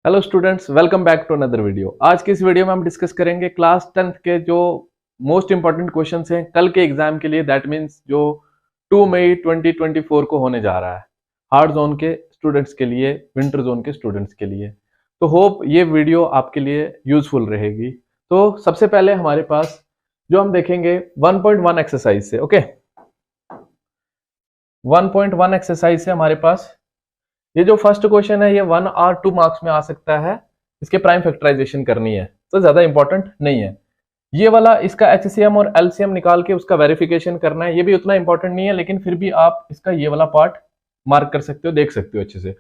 Hello students, welcome back to another video. आज की इस वीडियो में हम डिस्कस करेंगे क्लास 10th के जो मोस्ट इंपॉर्टेंट क्वेश्चंस हैं कल के एग्जाम के लिए। दैट मींस जो 2 मई 2024 को होने जा रहा है, हार्ड जोन के स्टूडेंट्स के लिए, विंटर जोन के स्टूडेंट्स के लिए। तो होप ये वीडियो आपके लिए यूजफुल रहेगी। तो सबसे पहले हमारे पास जो हम देखेंगे 1.1 एक्सरसाइज से। ओके, 1.1 एक्सरसाइज से हमारे पास ये जो फर्स्ट क्वेश्चन है ये 1 और 2 मार्क्स में आ सकता है। इसके प्राइम फैक्टराइजेशन करनी है तो ज्यादा इंपॉर्टेंट नहीं है। ये वाला इसका एचसीएम और एलसीएम निकाल के उसका वेरिफिकेशन करना है, ये भी उतना इंपॉर्टेंट नहीं है, लेकिन फिर भी आप इसका ये वाला पार्ट मार्क कर सकते हो, देख सकते हो अच्छे से।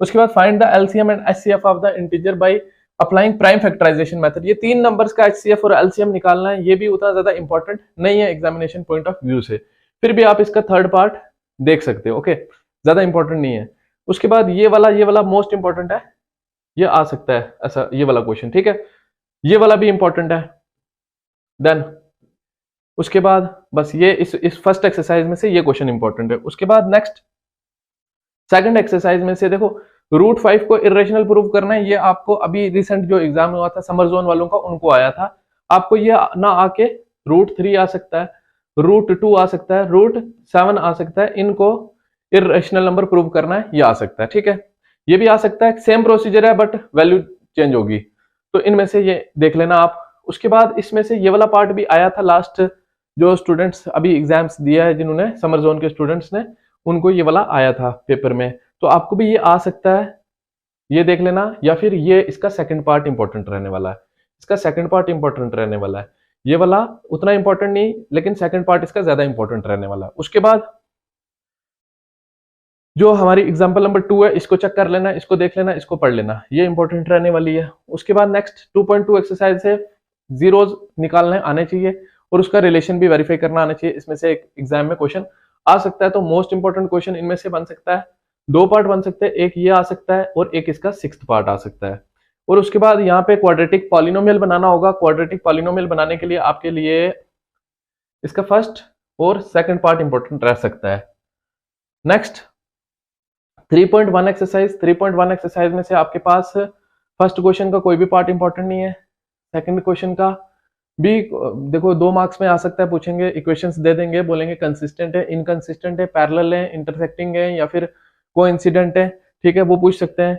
उसके बाद find the LCM and HCF of the integer by applying prime factorization method. ये 3 नंबर्स का एचसीएफ और एलसीएम निकालना है, ये भी उतना ज्यादा इंपॉर्टेंट नहीं है एग्जामिनेशन पॉइंट ऑफ व्यू से। फिर भी आप इसका थर्ड पार्ट देख सकते हो। ओके, ज्यादा इंपॉर्टेंट नहीं है। उसके बाद ये वाला मोस्ट इंपॉर्टेंट है, ये आ सकता है ऐसा, ये वाला क्वेश्चन, ठीक है। ये वाला भी इंपॉर्टेंट है। देन उसके बाद बस ये इस फर्स्ट एक्सरसाइज में से ये क्वेश्चन इंपॉर्टेंट है। उसके बाद नेक्स्ट सेकंड एक्सरसाइज में से देखो, रूट 5 को इरेशनल प्रूव करना है। ये आपको अभी रिसेंट जो एग्जाम हुआ था समर जोन वालों का, उनको आया था। आपको ये ना आके रूट 3 आ सकता है, रूट 2 आ सकता है, रूट 7 आ सकता है। इनको इरेशनल नंबर प्रूव करना है, ये आ सकता है, ठीक है। ये भी आ सकता है, सेम प्रोसीजर है बट वैल्यू चेंज होगी। तो इनमें से ये देख लेना आप। उसके बाद इसमें से ये वाला पार्ट भी आया था लास्ट, जो स्टूडेंट्स अभी एग्जाम्स दिया है जिन्होंने, समर जोन के स्टूडेंट्स ने, उनको ये वाला आया था पेपर में। तो आपको भी ये आ सकता है, ये देख लेना। या फिर ये इसका सेकंड पार्ट इंपॉर्टेंट रहने वाला है, इसका सेकंड पार्ट इंपॉर्टेंट रहने वाला है। ये वाला उतना इंपॉर्टेंट नहीं, लेकिन सेकंड पार्ट इसका ज्यादा इंपॉर्टेंट रहने वाला है। उसके बाद जो हमारी एग्जांपल नंबर 2 है, इसको चेक कर लेना, इसको देख लेना, इसको पढ़ लेना, ये इंपॉर्टेंट रहने वाली है। उसके बाद नेक्स्ट 2.2 एक्सरसाइज है, जीरोज निकालने आने चाहिए और उसका रिलेशन भी वेरीफाई करना आना चाहिए। इसमें से एक एग्जाम में क्वेश्चन आ सकता है। तो मोस्ट इंपॉर्टेंट क्वेश्चन इनमें से बन सकता है, 2 पार्ट बन सकते हैं, एक ये आ सकता है और एक इसका 6th पार्ट आ सकता है। और उसके बाद यहाँ पे क्वाड्रेटिक पॉलिनोमियल बनाना होगा। क्वाड्रेटिक पॉलिनोमियल बनाने के लिए आपके लिए इसका फर्स्ट और सेकंड पार्ट इंपॉर्टेंट रह सकता है। Next 3.1 exercise. 3.1 एक्सरसाइज में से आपके पास फर्स्ट क्वेश्चन का कोई भी पार्ट इंपॉर्टेंट नहीं है, सेकंड क्वेश्चन का भी देखो 2 मार्क्स में आ सकता है, पूछेंगे, इक्वेशंस दे देंगे, बोलेंगे कंसिस्टेंट है, इनकंसिस्टेंट है, पैरेलल है, इंटरसेक्टिंग है या फिर कोइंसिडेंट है, ठीक है, वो पूछ सकते हैं।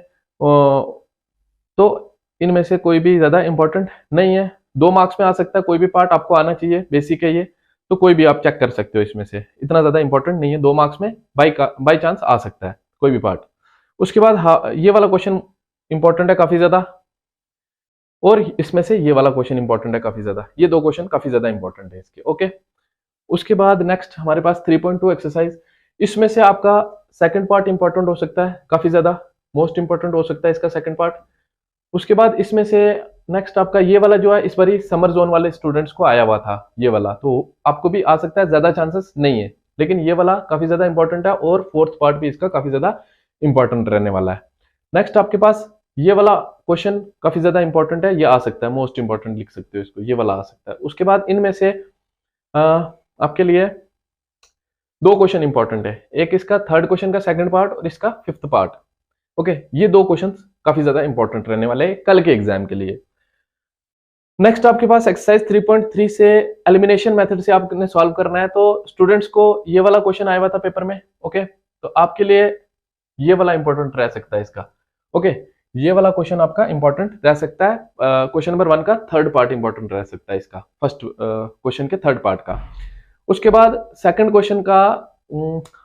तो इनमें से कोई भी ज्यादा इंपॉर्टेंट नहीं है। 2 मार्क्स में आ सकता है, कोई भी पार्ट आपको आना चाहिए, बेसिक है ये, तो कोई भी आप चेक कर सकते हो। इसमें से इतना ज्यादा इंपॉर्टेंट नहीं है, 2 मार्क्स में बाई चांस आ सकता है कोई भी पार्ट। उसके बाद ये वाला क्वेश्चन इंपॉर्टेंट है काफी ज्यादा, और इसमें से ये वाला क्वेश्चन इंपॉर्टेंट है काफी ज्यादा। ये 2 क्वेश्चन काफी ज्यादा इंपॉर्टेंट है इसके। ओके, उसके बाद नेक्स्ट हमारे पास 3.2 एक्सरसाइज। इसमें से आपका सेकंड पार्ट इंपॉर्टेंट हो सकता है काफी ज्यादा, मोस्ट इंपॉर्टेंट हो सकता है इसका सेकंड पार्ट। उसके बाद इसमें से नेक्स्ट आपका ये वाला जो है, इस बारी समर जोन वाले स्टूडेंट्स को आया हुआ था ये वाला, तो आपको भी आ सकता है, ज्यादा चांसेस नहीं है, लेकिन ये वाला काफी ज्यादा इंपॉर्टेंट है और 4th पार्ट भी इसका काफी ज्यादा इंपॉर्टेंट रहने वाला है। नेक्स्ट आपके पास ये वाला क्वेश्चन काफी ज्यादा इंपॉर्टेंट है, ये आ सकता है, मोस्ट इंपॉर्टेंट लिख सकते हो इसको, ये वाला आ सकता है। उसके बाद इनमें से आपके लिए 2 क्वेश्चन इंपॉर्टेंट है, एक इसका थर्ड क्वेश्चन का सेकंड पार्ट और इसका 5th पार्ट। ओके, ये 2 क्वेश्चंस काफी ज्यादा इंपॉर्टेंट रहने वाले हैं कल के एग्जाम के लिए। नेक्स्ट आपके पास एक्सरसाइज 3.3 से एलिमिनेशन मेथड से आपने सॉल्व करना है। तो स्टूडेंट्स को ये वाला क्वेश्चन आया हुआ था पेपर में। ओके, तो आपके लिए ये वाला इंपॉर्टेंट रह सकता है इसका। ओके, ये वाला क्वेश्चन आपका इंपॉर्टेंट रह सकता है, क्वेश्चन नंबर 1 का थर्ड पार्ट इंपॉर्टेंट रह सकता है इसका, फर्स्ट क्वेश्चन के थर्ड पार्ट का। उसके बाद सेकंड क्वेश्चन का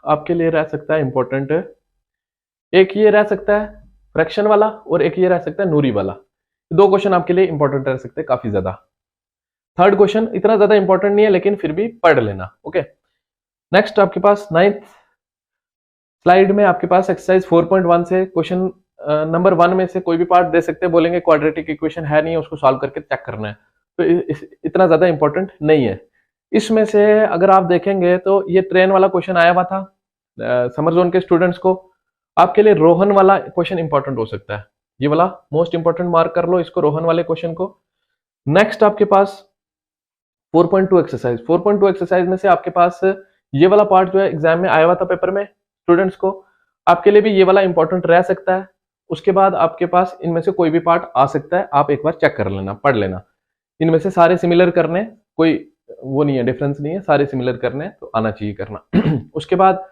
आपके लिए रह सकता है इंपॉर्टेंट, एक ये रह सकता है फ्रैक्शन वाला और एक ये रह सकता है नूरी वाला। 2 क्वेश्चन आपके लिए इंपॉर्टेंट रह सकते हैं काफी ज्यादा। थर्ड क्वेश्चन इतना ज्यादा इंपॉर्टेंट नहीं है, लेकिन फिर भी पढ़ लेना। ओके, नेक्स्ट आपके पास 9th स्लाइड में आपके पास एक्सरसाइज 4.1 से क्वेश्चन नंबर 1 में से कोई भी पार्ट दे सकते हैं, बोलेंगे क्वाड्रेटिक इक्वेशन है नहीं, उसको सॉल्व करके चेक करना है। तो इतना ज्यादा इंपॉर्टेंट नहीं है। इसमें से अगर आप देखेंगे तो ये ट्रेन वाला क्वेश्चन आया हुआ था समर जोन के स्टूडेंट्स को, आपके लिए रोहन वाला क्वेश्चन इंपॉर्टेंट हो सकता है, ये वाला मोस्ट इंपॉर्टेंट मार्क कर लो इसको, रोहन वाले क्वेश्चन को। नेक्स्ट आपके पास 4.2 एक्सरसाइज। 4.2 एक्सरसाइज में से आपके पास ये वाला पार्ट जो है एग्जाम में आया हुआ था पेपर में स्टूडेंट्स को, आपके लिए भी ये वाला इंपॉर्टेंट रह सकता है। उसके बाद आपके पास इनमें से कोई भी पार्ट आ सकता है, आप एक बार चेक कर लेना, पढ़ लेना। इनमें से सारे सिमिलर करने, कोई वो नहीं है, डिफरेंस नहीं है, सारे सिमिलर करने तो आना चाहिए करना। उसके बाद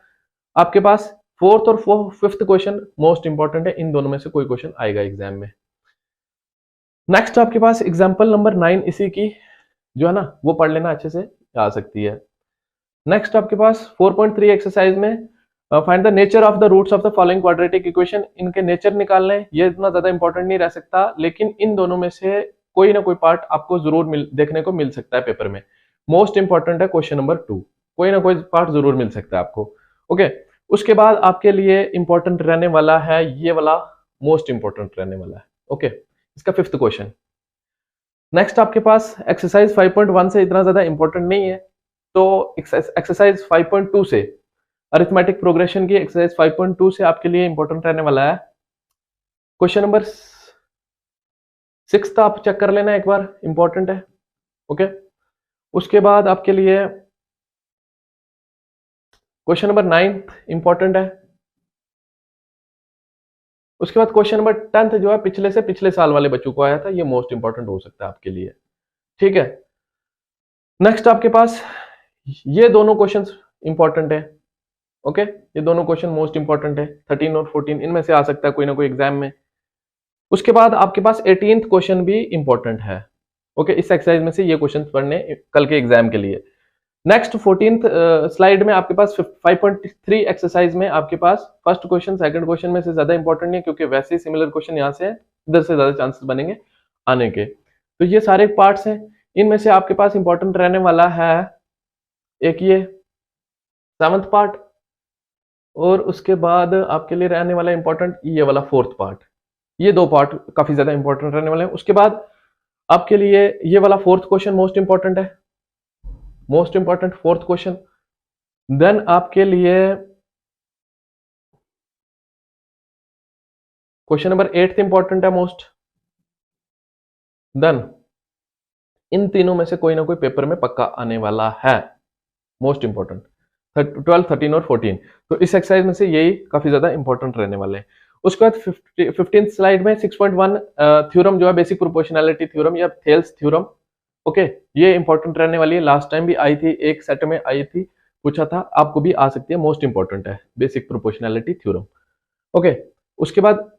आपके पास फोर्थ और फिफ्थ क्वेश्चन मोस्ट इंपॉर्टेंट है, इन दोनों में से कोई क्वेश्चन आएगा एग्जाम में। नेक्स्ट आपके पास एग्जाम्पल नंबर 9 इसी की जो है ना वो पढ़ लेना, अच्छे से आ सकती है। नेक्स्ट आपके पास 4.3 एक्सरसाइज में find the nature of the roots of the following quadratic equation, इनके नेचर निकालने। ये इतना ज्यादा इंपॉर्टेंट नहीं रह सकता, लेकिन इन दोनों में से कोई ना कोई पार्ट आपको जरूर देखने को मिल सकता है पेपर में। मोस्ट इंपॉर्टेंट है क्वेश्चन नंबर 2, कोई ना कोई पार्ट जरूर मिल सकता है आपको। ओके, उसके बाद आपके लिए इंपॉर्टेंट रहने वाला है ये वाला, मोस्ट इंपॉर्टेंट रहने वाला है। ओके, इसका फिफ्थ क्वेश्चन। नेक्स्ट आपके पास एक्सरसाइज 5.1 से इतना ज्यादा इंपॉर्टेंट नहीं है, तो एक्सरसाइज 5.2 से, अरिथमेटिक प्रोग्रेशन की एक्सरसाइज 5.2 से आपके लिए इंपॉर्टेंट रहने वाला है क्वेश्चन नंबर 6, आप चेक कर लेना एक बार, इंपॉर्टेंट है। ओके, उसके बाद आपके लिए क्वेश्चन नंबर 9 इंपॉर्टेंट है। उसके बाद क्वेश्चन नंबर 10 जो है पिछले साल वाले बच्चों को आया था, ये मोस्ट इंपॉर्टेंट हो सकता है आपके लिए। ठीक है, नेक्स्ट आपके पास ये दोनों क्वेश्चंस इंपॉर्टेंट है। ओके, ये दोनों क्वेश्चन मोस्ट इंपॉर्टेंट है, 13 और 14 इनमें से आ सकता है कोई ना कोई एग्जाम में। उसके बाद आपके पास 18th क्वेश्चन भी इंपॉर्टेंट है। ओके, इस एक्सरसाइज में से ये क्वेश्चन पढ़ने कल के एग्जाम के लिए। नेक्स्ट 14th स्लाइड में आपके पास 5.3 एक्सरसाइज में आपके पास फर्स्ट क्वेश्चन सेकंड क्वेश्चन में से ज्यादा इंपॉर्टेंट नहीं, क्योंकि वैसे ही सिमिलर क्वेश्चन यहाँ से इधर से ज्यादा चांसेस बनेंगे आने के। तो ये सारे पार्ट्स हैं, इनमें से आपके पास इंपॉर्टेंट रहने वाला है एक ये 7th पार्ट, और उसके बाद आपके लिए रहने वाला इंपॉर्टेंट ये वाला 4th पार्ट। ये दो पार्ट काफी ज्यादा इंपॉर्टेंट रहने वाले हैं। उसके बाद आपके लिए ये वाला 4th क्वेश्चन मोस्ट इंपॉर्टेंट है, most important 4th question. Then आपके लिए क्वेश्चन नंबर 8 इंपॉर्टेंट है मोस्ट। देन इन तीनों में से कोई ना कोई पेपर में पक्का आने वाला है, मोस्ट इंपॉर्टेंट 12, 13 और 14। तो इस एक्सरसाइज में से यही काफी ज्यादा इंपॉर्टेंट रहने वाले हैं। उसके बाद 15th स्लाइड में 6.1 थ्योरम जो है बेसिक प्रोपोर्शनैलिटी थ्योरम या थेल्स थ्योरम। ओके, ये इंपॉर्टेंट रहने वाली है, लास्ट टाइम भी आई थी, एक सेट में आई थी, पूछा था, आपको भी आ सकती है, मोस्ट इंपॉर्टेंट है बेसिक प्रोपोर्शनैलिटी थ्योरम। ओके, उसके बाद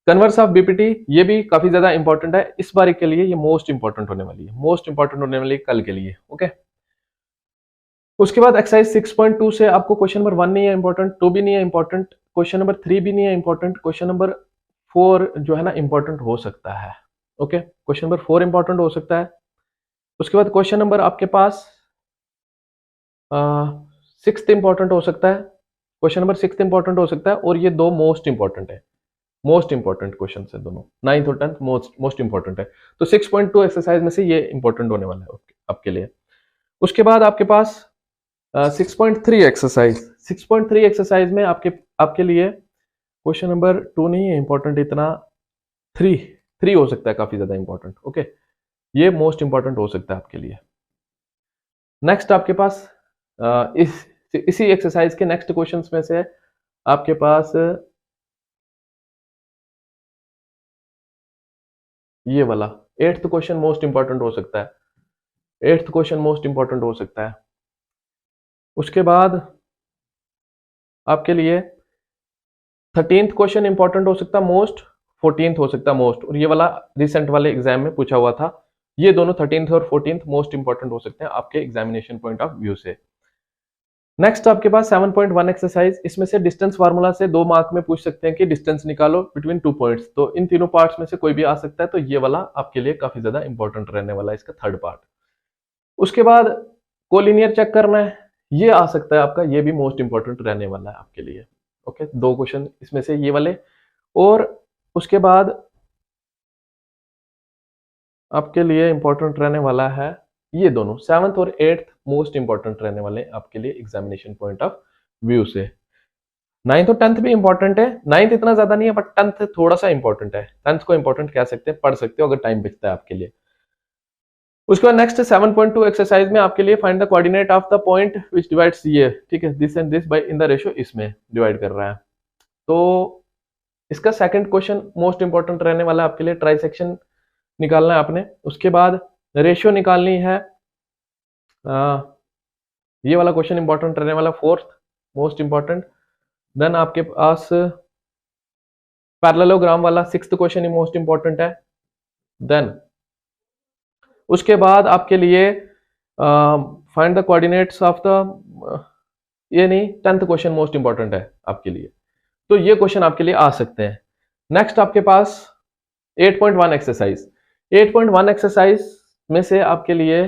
कन्वर्स ऑफ बीपीटी, ये भी काफी ज्यादा इंपॉर्टेंट है, इस बार के लिए ये मोस्ट इंपॉर्टेंट होने वाली है, मोस्ट इंपॉर्टेंट होने वाली है कल के लिए। ओके, उसके बाद एक्सरसाइज 6.2 से आपको क्वेश्चन नंबर 1 नहीं है इंपॉर्टेंट, 2 भी नहीं है इंपॉर्टेंट, क्वेश्चन नंबर 3 भी नहीं है इंपॉर्टेंट, क्वेश्चन नंबर 4 जो है ना इंपॉर्टेंट हो सकता है। ओके, क्वेश्चन नंबर 4 इंपॉर्टेंट हो सकता है। उसके बाद क्वेश्चन नंबर आपके पास 6th इंपॉर्टेंट हो सकता है, क्वेश्चन नंबर 6 इंपॉर्टेंट हो सकता है, और ये दो मोस्ट इंपॉर्टेंट है, मोस्ट इंपॉर्टेंट क्वेश्चन है दोनों, 9th और 10th मोस्ट इंपॉर्टेंट है। तो 6.2 एक्सरसाइज में से ये इंपॉर्टेंट होने वाला है आपके लिए। उसके बाद आपके पास 6.3 एक्सरसाइज, 6.3 एक्सरसाइज में आपके लिए क्वेश्चन नंबर 2 नहीं है इंपॉर्टेंट इतना, 3 हो सकता है काफी ज्यादा इंपॉर्टेंट। ओके, ये मोस्ट इंपॉर्टेंट हो सकता है आपके लिए। नेक्स्ट आपके पास इसी एक्सरसाइज के नेक्स्ट क्वेश्चंस में से आपके पास ये वाला 8th क्वेश्चन मोस्ट इंपॉर्टेंट हो सकता है, 8th क्वेश्चन मोस्ट इंपॉर्टेंट हो सकता है। उसके बाद आपके लिए 13th क्वेश्चन इंपॉर्टेंट हो सकता है मोस्ट, 14th हो सकता है मोस्ट, और ये वाला रिसेंट वाले एग्जाम में पूछा हुआ था। ये दोनों 13th और 14th मोस्ट इंपॉर्टेंट हो सकते हैं आपके एग्जामिनेशन पॉइंट ऑफ व्यू से। नेक्स्ट आपके पास 7.1 एक्सरसाइज, इसमें से डिस्टेंस फार्मूला से 2 मार्क में पूछ सकते हैं कि डिस्टेंस निकालो बिटवीन 2 पॉइंट्स। तो इन तीनों पार्ट्स में से कोई भी आ सकता है, तो ये वाला आपके लिए काफी ज्यादा इंपॉर्टेंट रहने वाला है, इसका 3rd पार्ट। उसके बाद कोलिनियर चेक करना है, ये आ सकता है आपका, ये भी मोस्ट इंपॉर्टेंट रहने वाला है आपके लिए। ओके, 2 क्वेश्चन इसमें से ये वाले, और उसके बाद आपके लिए इंपॉर्टेंट रहने वाला है ये दोनों 7th और 8th मोस्ट इंपॉर्टेंट रहने वाले आपके लिए एग्जामिनेशन पॉइंट ऑफ व्यू से। 9th और 10th भी इंपॉर्टेंट है, 9th इतना ज्यादा नहीं है, बट 10th थोड़ा सा इंपॉर्टेंट है, 10th को इंपॉर्टेंट कह सकते हैं, पढ़ सकते हो अगर टाइम बचता है आपके लिए। उसके बाद नेक्स्ट 7.2 एक्सरसाइज में आपके लिए find the coordinate of the point which divides ये, ठीक है, this and this by in the ratio, इसमें डिवाइड कर रहा है। तो इसका सेकंड क्वेश्चन मोस्ट इंपॉर्टेंट रहने वाला है आपके लिए, ट्राइसेक्शन निकालना है आपने। उसके बाद रेशियो निकालनी है, ये वाला क्वेश्चन इंपॉर्टेंट रहने वाला, फोर्थ मोस्ट इंपॉर्टेंट। देन आपके पास पैरेललोग्राम वाला सिक्स्थ क्वेश्चन ही मोस्ट इंपॉर्टेंट है। देन उसके बाद आपके लिए find the coordinates of the, ये नहीं, 10th क्वेश्चन मोस्ट इंपॉर्टेंट है आपके लिए। तो ये क्वेश्चन आपके लिए आ सकते हैं। नेक्स्ट आपके पास 8.1 एक्सरसाइज। 8.1 एक्सरसाइज में से आपके लिए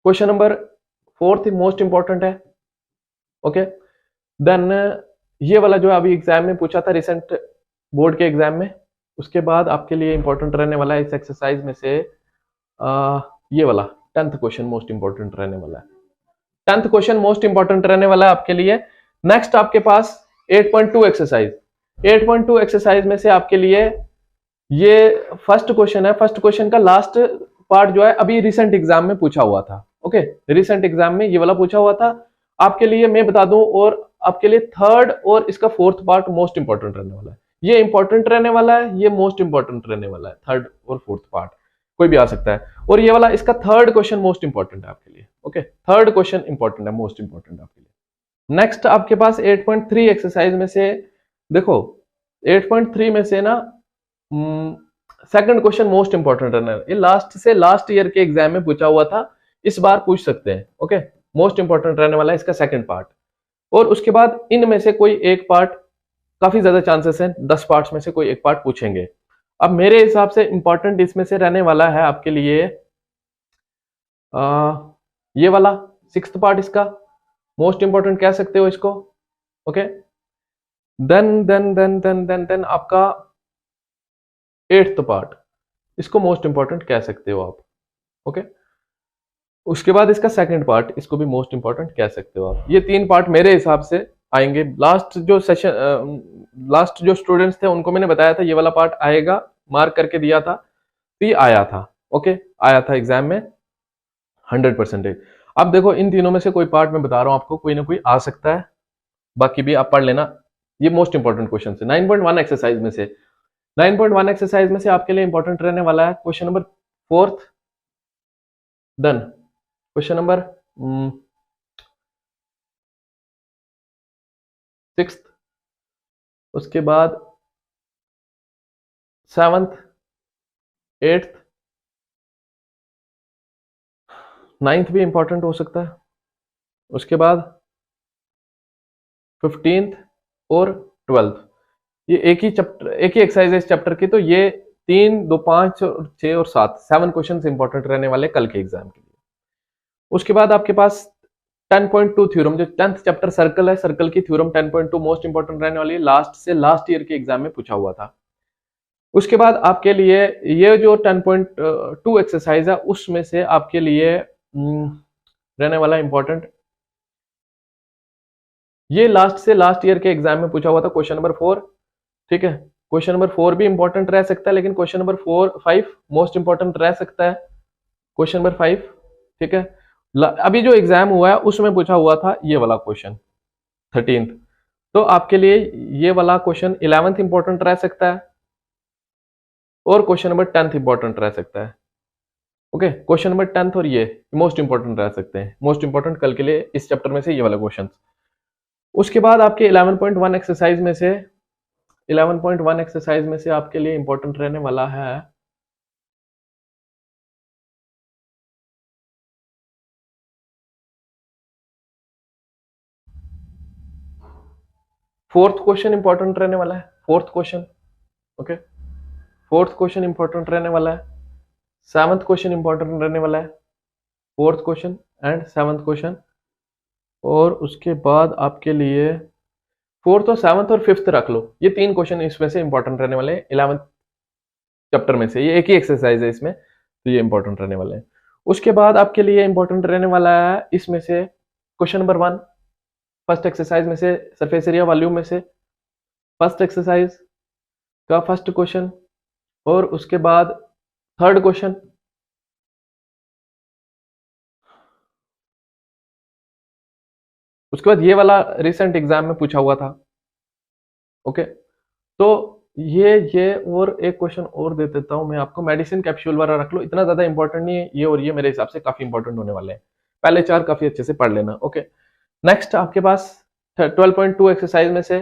क्वेश्चन नंबर 4 मोस्ट इंपॉर्टेंट है। ओके, देन ये वाला जो अभी एग्जाम में पूछा था रिसेंट बोर्ड के एग्जाम में, उसके बाद आपके लिए इंपॉर्टेंट रहने वाला है इस एक्सरसाइज में से ये वाला 10th क्वेश्चन मोस्ट इंपॉर्टेंट रहने वाला है। 10th क्वेश्चन मोस्ट इंपॉर्टेंट रहने वाला है आपके लिए। नेक्स्ट आपके पास 8.2 एक्सरसाइज। 8.2 एक्सरसाइज में से आपके लिए ये फर्स्ट क्वेश्चन है। फर्स्ट क्वेश्चन का लास्ट पार्ट जो है अभी रिसेंट एग्जाम में पूछा हुआ था। ओके, रिसेंट एग्जाम में ये वाला पूछा हुआ था आपके लिए, मैं बता दूं। और आपके लिए थर्ड और इसका फोर्थ पार्ट मोस्ट इंपॉर्टेंट रहने वाला है। ये इंपॉर्टेंट रहने वाला है, ये मोस्ट इंपॉर्टेंट रहने वाला है। थर्ड और फोर्थ पार्ट कोई भी आ सकता है। और ये वाला इसका थर्ड क्वेश्चन मोस्ट इंपॉर्टेंट है आपके लिए। ओके, थर्ड क्वेश्चन इंपॉर्टेंट है, मोस्ट इंपॉर्टेंट आपके लिए। नेक्स्ट आपके पास 8.3 एक्सरसाइज में से देखो, 8.3 में से ना सेकंड क्वेश्चन मोस्ट इंपॉर्टेंट रहना है। ये लास्ट से लास्ट ईयर के एग्जाम में पूछा हुआ था, इस बार पूछ सकते हैं। ओके, मोस्ट इंपॉर्टेंट रहने वाला है इसका सेकंड पार्ट। और उसके बाद इनमें से कोई एक पार्ट, काफी ज्यादा चांसेस हैं 10 पार्ट्स में से कोई एक पार्ट पूछेंगे। अब मेरे हिसाब से इंपॉर्टेंट इसमें से रहने वाला है आपके लिए ये वाला सिक्स्थ पार्ट, इसका मोस्ट इंपॉर्टेंट कह सकते हो इसको। ओके, देन आपका 8th पार्ट, इसको मोस्ट इंपॉर्टेंट कह सकते हो आप। ओके, उसके बाद इसका सेकंड पार्ट, इसको भी मोस्ट इंपॉर्टेंट कह सकते हो आप। ये 3 पार्ट मेरे हिसाब से आएंगे। लास्ट जो सेशन, लास्ट जो स्टूडेंट्स थे उनको मैंने बताया था ये वाला पार्ट आएगा, मार्क करके दिया था, तो ये आया था। ओके, आया था एग्जाम में 100%। अब देखो इन तीनों में से कोई पार्ट मैं बता रहा हूं आपको, कोई ना कोई आ सकता है, बाकी भी आप पढ़ लेना। ये मोस्ट इंपॉर्टेंट क्वेश्चन है 9.1 एक्सरसाइज में से। 9.1 एक्सरसाइज में से आपके लिए इंपॉर्टेंट रहने वाला है question number 4th, done. Question number 6th, उसके बाद 7th, 8th, 9th भी इंपॉर्टेंट हो सकता है। उसके बाद 15th और 12th, ये एक ही चैप्टर, एक ही एक्सरसाइज है इस चैप्टर की। तो ये 3, 2, 5 और 6 और 7 7 क्वेश्चन इंपॉर्टेंट रहने वाले कल के एग्जाम के लिए। उसके बाद आपके पास 10.2 थ्योरम, जो 10th चैप्टर सर्कल है, सर्कल की थ्योरम 10.2 मोस्ट इंपॉर्टेंट रहने वाली है, लास्ट से लास्ट ईयर के एग्जाम में पूछा हुआ था। उसके बाद आपके लिए ये जो 10.2 एक्सरसाइज है उसमें से आपके लिए रहने वाला इंपॉर्टेंट, ये लास्ट से लास्ट ईयर के एग्जाम में पूछा हुआ था, क्वेश्चन नंबर 4। ठीक है, क्वेश्चन नंबर 4 भी इंपॉर्टेंट रह सकता है, लेकिन क्वेश्चन नंबर 5 मोस्ट इंपॉर्टेंट रह सकता है। क्वेश्चन नंबर 5, ठीक है। अभी जो एग्जाम हुआ है उसमें पूछा हुआ था ये वाला क्वेश्चन 13th, तो आपके लिए ये वाला क्वेश्चन 11th इंपॉर्टेंट रह सकता है और क्वेश्चन नंबर 10th इंपॉर्टेंट रह सकता है। ओके, क्वेश्चन नंबर 10th और ये मोस्ट इंपॉर्टेंट रह सकते हैं, मोस्ट इंपॉर्टेंट कल के लिए इस चैप्टर में से ये वाला क्वेश्चन। उसके बाद आपके 11.1 एक्सरसाइज में से, 11.1 एक्सरसाइज में से आपके लिए इंपॉर्टेंट रहने वाला है फोर्थ क्वेश्चन इंपॉर्टेंट रहने वाला है, fourth question. Okay, fourth question important रहने वाला है, 7th क्वेश्चन इंपॉर्टेंट रहने वाला है, fourth question and 7th question. और उसके बाद आपके लिए 4th और 7th और 5th रख लो, ये 3 क्वेश्चन इसमें से इंपॉर्टेंट रहने वाले हैं 11th चैप्टर में से। ये एक ही एक्सरसाइज है इसमें, तो ये इंपॉर्टेंट रहने वाले हैं। उसके बाद आपके लिए इंपॉर्टेंट रहने वाला है इसमें से क्वेश्चन नंबर 1, फर्स्ट एक्सरसाइज में से, सरफेस एरिया वॉल्यूम में से फर्स्ट एक्सरसाइज का फर्स्ट क्वेश्चन, और उसके बाद थर्ड क्वेश्चन, उसके बाद ये वाला रिसेंट एग्जाम में पूछा हुआ था। ओके, तो ये और एक क्वेश्चन और दे देता हूँ मैं आपको, मेडिसिन कैप्सूल वाला रख लो, इतना ज्यादा इंपॉर्टेंट नहीं है ये, और ये मेरे हिसाब से काफी इंपॉर्टेंट होने वाले हैं, पहले 4 काफी अच्छे से पढ़ लेना। ओके, नेक्स्ट आपके पास 12.2 एक्सरसाइज में से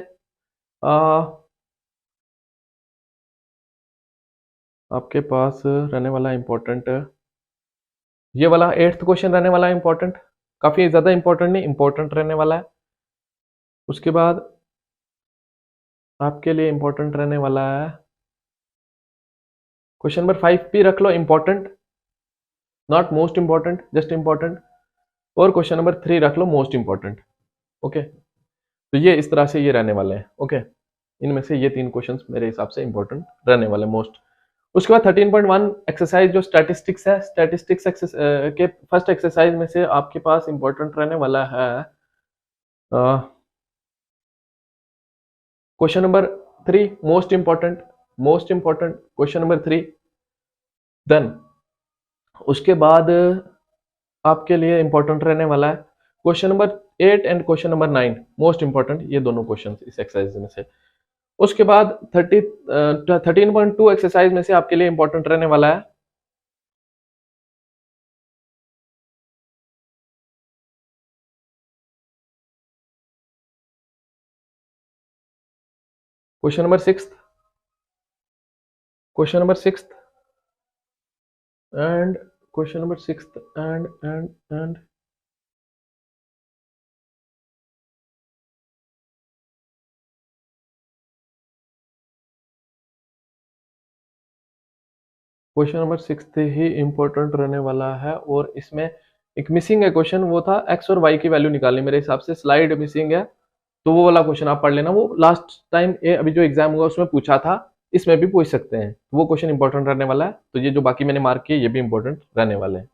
आपके पास रहने वाला इंपॉर्टेंट, ये वाला 8th क्वेश्चन रहने वाला है इंपॉर्टेंट, काफी ज्यादा इंपॉर्टेंट नहीं, इंपॉर्टेंट रहने वाला है। उसके बाद आपके लिए इंपॉर्टेंट रहने वाला है क्वेश्चन नंबर 5 भी रख लो important, not most important, just important. और क्वेश्चन नंबर 3 रख लो मोस्ट इंपॉर्टेंट। ओके, तो ये इस तरह से ये रहने वाले हैं। ओके, इनमें से ये 3 क्वेश्चंस मेरे हिसाब से इंपॉर्टेंट रहने वाले मोस्ट। उसके बाद 13.1 एक्सरसाइज जो स्टैटिस्टिक्स है, स्टैटिस्टिक्स के फर्स्ट एक्सरसाइज में से आपके पास इंपॉर्टेंट रहने वाला है question number 3, most important, most important question number 3। Then उसके बाद आपके लिए इंपॉर्टेंट रहने वाला है question number 8 and question number 9, most important, ये दोनों क्वेश्चन इस एक्सरसाइज में से। उसके बाद 13.2 एक्सरसाइज में से आपके लिए इंपॉर्टेंट रहने वाला है question number 6, question number 6 and question number 6 and question number 6 he important रहने वाला है। और इसमें एक मिसिंग है क्वेश्चन, वो था एक्स और वाई की वैल्यू निकालनी, मेरे हिसाब से स्लाइड मिसिंग है, तो वो वाला क्वेश्चन आप पढ़ लेना। वो लास्ट टाइम अभी जो एग्जाम हुआ उसमें पूछा था, इसमें भी पूछ सकते हैं, वो क्वेश्चन इंपॉर्टेंट रहने वाला है। तो ये जो बाकी मैंने मार्क किए ये भी इंपॉर्टेंट रहने वाले हैं।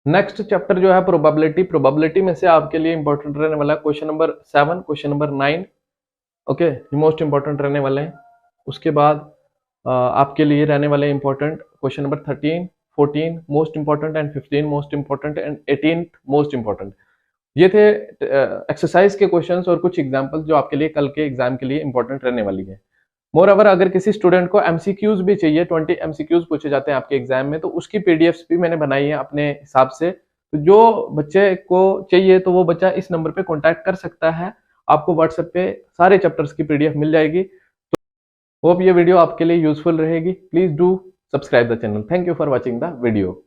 नेक्स्ट चैप्टर जो है प्रोबेबिलिटी, प्रोबेबिलिटी में से आपके लिए इंपॉर्टेंट रहने वाला है question number 7, question number 9। Okay, most important रहने वाले हैं। उसके बाद आपके लिए रहने वाले important question number 13, 14 most important and 15 most important and 18th most important. ये थे एक्सरसाइज के क्वेश्चंस और कुछ एग्जांपल्स जो आपके लिए कल के एग्जाम के लिए इंपॉर्टेंट रहने वाली है। मोर ओवर अगर किसी स्टूडेंट को एमसीक्यूज भी चाहिए, 20 एमसीक्यूज पूछे जाते हैं आपके एग्जाम में, तो उसकी पीडीएफ्स भी मैंने बनाई है अपने हिसाब से। तो जो बच्चे को चाहिए तो वो बच्चा इस नंबर पे कांटेक्ट कर सकता है, आपको व्हाट्सएप पे सारे चैप्टर्स की पीडीएफ मिल जाएगी। तो होप ये वीडियो आपके लिए यूजफुल रहेगी। Please do subscribe the channel. Thank you for watching the video.